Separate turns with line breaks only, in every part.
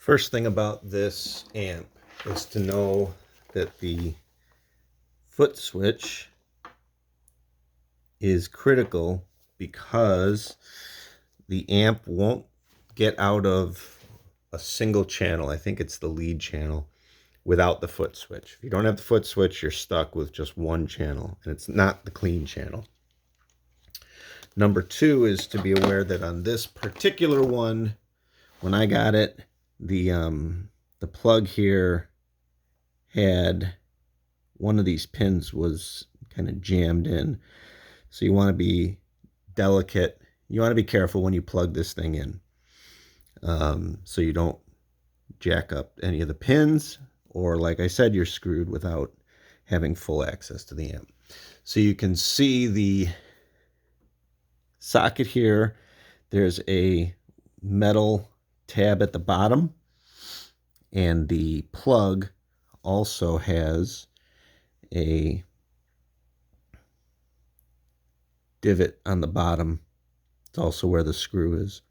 First thing about this amp is to know that the foot switch is critical because the amp won't get out of a single channel. I think it's the lead channel without the foot switch. If you don't have the foot switch, you're stuck with just one channel, and it's not the clean channel. Number two is to be aware that on this particular one, when I got it, the plug here had one of these pins was kind of jammed in. So you want to be delicate. You want to be careful when you plug this thing in, so you don't jack up any of the pins, or like I said, you're screwed without having full access to the amp. So you can see the socket here. There's a metal tab at the bottom, and the plug also has a divot on the bottom. It's also where the screw is.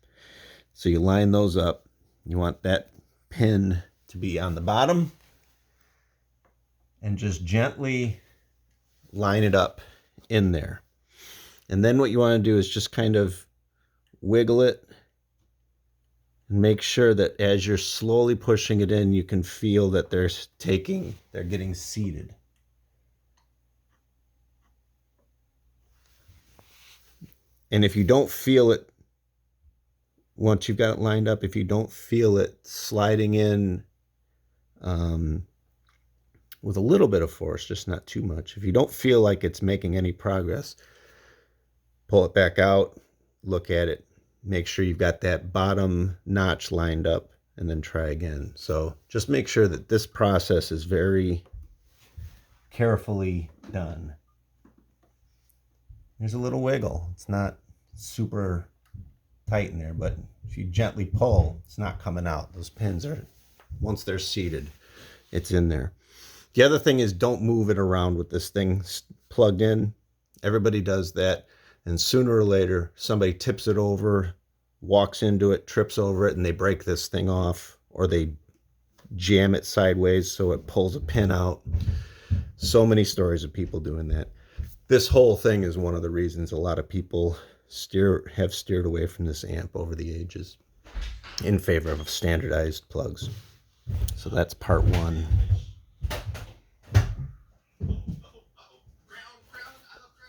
So you line those up. You want that pin to be on the bottom, and just gently line it up in there. And then what you want to do is just kind of wiggle it and make sure that as you're slowly pushing it in, you can feel that they're getting seated. And if you don't feel it, once you've got it lined up, if you don't feel it sliding in with a little bit of force, just not too much, if you don't feel like it's making any progress, pull it back out, look at it, make sure you've got that bottom notch lined up, and then try again. So just make sure that this process is very carefully done. There's a little wiggle. It's not super tight in there, but if you gently pull, it's not coming out. Those pins are, once they're seated, it's in there. The other thing is, don't move it around with this thing plugged in. Everybody does that, and sooner or later somebody tips it over, walks into it, trips over it, and they break this thing off, or they jam it sideways so it pulls a pin out. So many stories of people doing that. This whole thing is one of the reasons a lot of people have steered away from this amp over the ages in favor of standardized plugs. So that's part one.